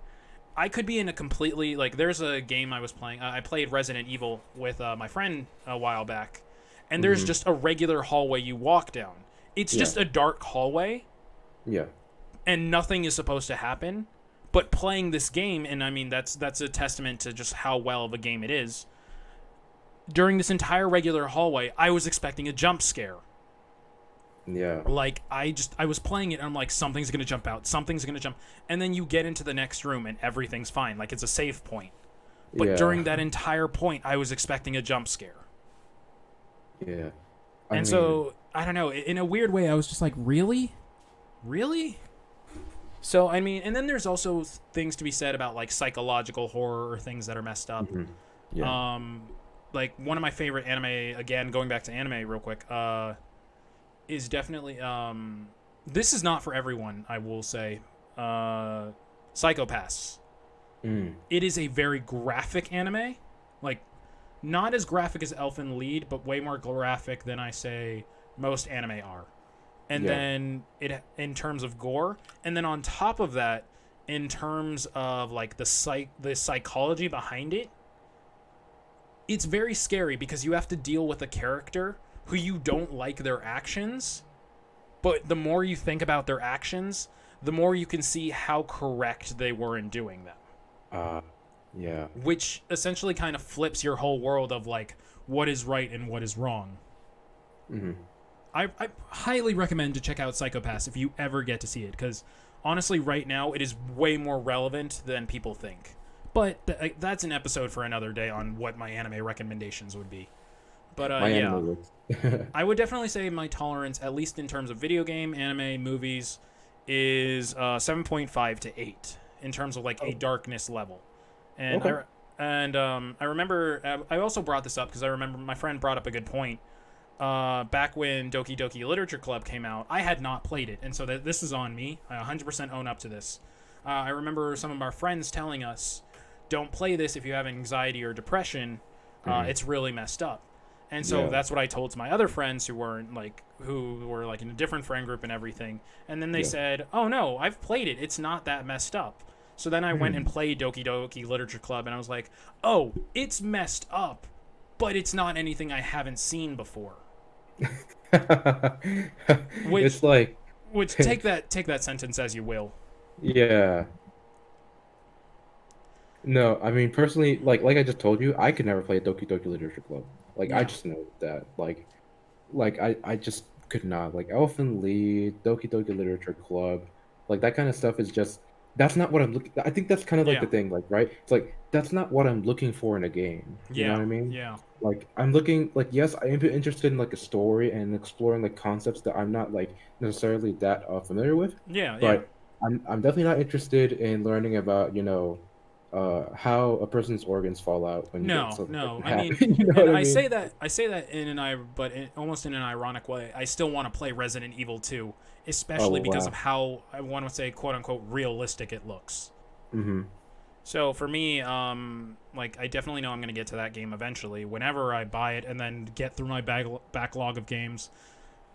I could be in a completely like. There's a game I was playing. I played Resident Evil with my friend a while back, and there's Hmm. just a regular hallway you walk down. It's Yeah, just a dark hallway, yeah, and nothing is supposed to happen. But playing this game, and I mean that's a testament to just how well of a game it is. During this entire regular hallway, I was expecting a jump scare. yeah, Like I was playing it and I'm like something's gonna jump out, something's gonna jump, and then you get into the next room and everything's fine, like it's a save point. But yeah, during that entire point, I was expecting a jump scare, yeah. I and mean, so I don't know. In a weird way, I was just like, really, really. So I mean, and then there's also things to be said about like psychological horror or things that are messed up. mhm. Yeah. Um, like one of my favorite anime, again going back to anime real quick, is definitely this is not for everyone, I will say. Psychopaths. Mm. It is a very graphic anime. Like, not as graphic as Elfen Lied, but way more graphic than I say most anime are. And Yeah. then it in terms of gore, and then on top of that, in terms of like the psychology behind it, it's very scary because you have to deal with a character who you don't like their actions, but the more you think about their actions, the more you can see how correct they were in doing them. Uh, yeah. Which essentially kind of flips your whole world of like what is right and what is wrong. Hmm. I highly recommend to check out Psychopaths if you ever get to see it, because honestly, right now it is way more relevant than people think. But that's an episode for another day on what my anime recommendations would be. But My yeah, anime looks. I would definitely say my tolerance, at least in terms of video game, anime, movies, is 7.5 to 8 in terms of like a Oh, darkness level. And okay. I remember I also brought this up because I remember my friend brought up a good point. Back when Doki Doki Literature Club came out, I had not played it, and so this is on me. I 100% own up to this. I remember some of our friends telling us, "Don't play this if you have anxiety or depression. Hmm. It's really messed up." And so Yeah. that's what I told to my other friends who were like in a different friend group and everything. And then they Yeah. said, "Oh no, I've played it. It's not that messed up." So then I went and Hmm. played Doki Doki Literature Club, and I was like, "Oh, it's messed up, but it's not anything I haven't seen before." Which It's like, take that sentence as you will. yeah. No, I mean personally, like I just told you, I could never play a Doki Doki Literature Club. Like I Yeah. just know that. Like I just could not. Like Elfen Lied, Doki Doki Literature Club, like that kind of stuff is just that's not what I'm looking. I think that's kind of like the Yeah. thing, like right? It's like that's not what I'm looking for in a game. You know what Yeah. I mean? Yeah. Like I'm looking like yes, I am interested in like a story and exploring like concepts that I'm not like necessarily that familiar with, Yeah. Yeah. but I'm definitely not interested in learning about how a person's organs fall out when you get No, something like no. I that. mean, You know and what I mean? I say that almost in an ironic way. I still want to play Resident Evil 2, Oh especially because of wow. how I want to say quote unquote realistic it looks. Mm-hmm. So for me, like I definitely know I'm gonna get to that game eventually. Whenever I buy it and then get through my backlog of games,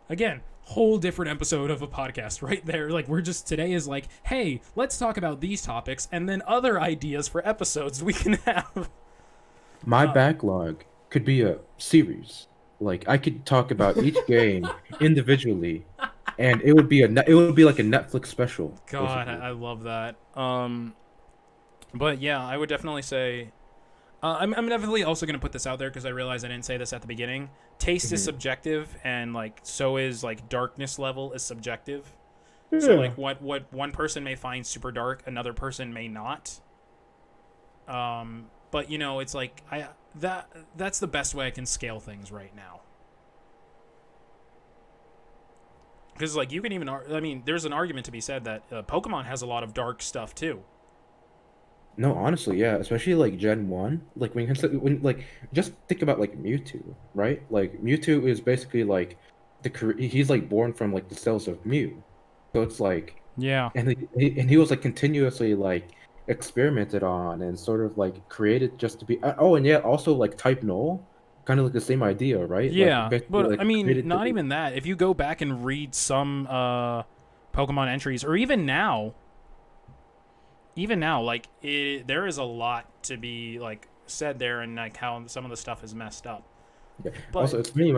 again, whole different episode of a podcast right there. Like we're just today is like, hey, let's talk about these topics and then other ideas for episodes we can have. My backlog could be a series. Like I could talk about each game individually, and it would be like a Netflix special, God, basically. I love that. But yeah, I would definitely say I'm definitely also going to put this out there because I realize I didn't say this at the beginning. Taste is Hmm. subjective, and like so is like darkness level is subjective. So Yeah. like what one person may find super dark, another person may not. But you know, it's like that's the best way I can scale things right now. Because like you can even, I mean, there's an argument to be said that Pokemon has a lot of dark stuff too. No, honestly, yeah, especially like Gen 1. Like when like just think about like Mewtwo, right? Like Mewtwo is basically like he's like born from like the cells of Mew. So it's like Yeah. and he was like continuously like experimented on and sort of like created just to be oh and yeah, also like Type Null, kind of like the same idea, right? Like Yeah, basically but I like mean, created to not be even that. If you go back and read some Pokemon entries, or even now, like there is a lot to be like said there, and like how some of the stuff is messed up. yeah. But Also, it's funny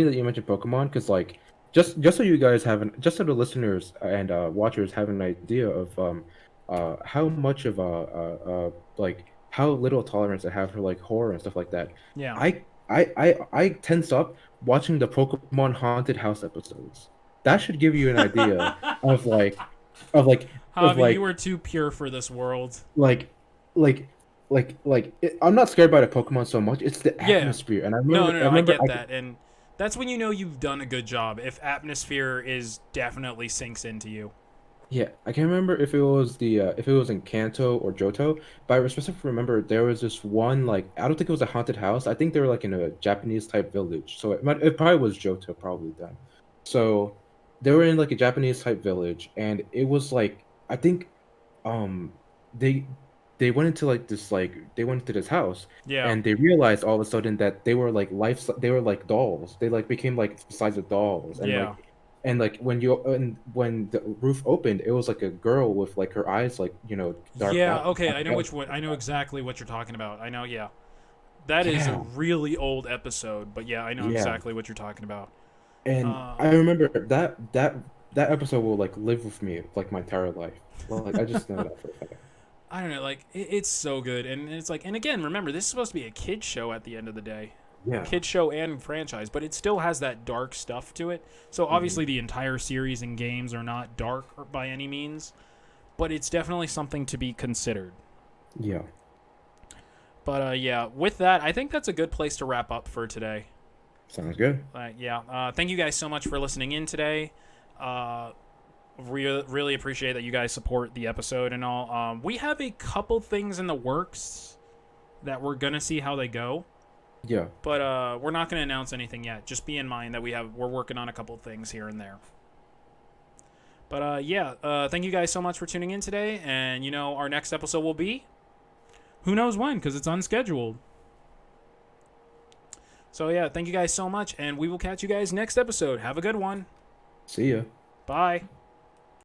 that you mentioned Pokemon because like just so you guys have an just so the listeners and watchers have an idea of how much of like how little tolerance I have for like horror and stuff like that. yeah, I tense up watching the Pokemon Haunted House episodes. That should give you an idea of of like of Javi, you like are too pure for this world. like like I'm not scared by the Pokemon so much. It's the Yeah, atmosphere, and no, no, I no, I remember get that, and that's when you know you've done a good job. If atmosphere is definitely sinks into you. yeah, I can't remember if it was the if it was in Kanto or Johto, but I specifically remember there was this one like I don't think it was a haunted house. I think they were like in a Japanese type village, so it probably was Johto probably then. So. they were in like a Japanese type village, and it was like I think um they they went into like this like they went into this house, Yeah. and they realized all of a sudden that they were like they were like dolls. They like became like the size of dolls, Yeah. and like when the roof opened, it was like a girl with like her eyes like dark Yeah. out. Okay. I know which one. I know exactly what you're talking about. I know. Yeah. That is a Yeah, really old episode, but yeah, I know yeah. exactly what you're talking about. And Uh, I remember that episode will like live with me like my entire life. Like I just know that for a fact. I don't know, like it's so good, and it's like, and again, remember, this is supposed to be a kids show at the end of the day, Yeah. kid show and franchise, but it still has that dark stuff to it. So Hmm. obviously, the entire series and games are not dark by any means, but it's definitely something to be considered. Yeah. But yeah, with that, I think that's a good place to wrap up for today. Sounds good. Yeah, thank you guys so much for listening in today. Uh, really appreciate that you guys support the episode and all. We have a couple things in the works that we're gonna see how they go, Yeah. but we're not gonna announce anything yet. Just be in mind that we're working on a couple things here and there. But yeah, thank you guys so much for tuning in today. And our next episode will be who knows when, because it's unscheduled. So yeah, thank you guys so much, and we will catch you guys next episode. Have a good one. See ya. Bye.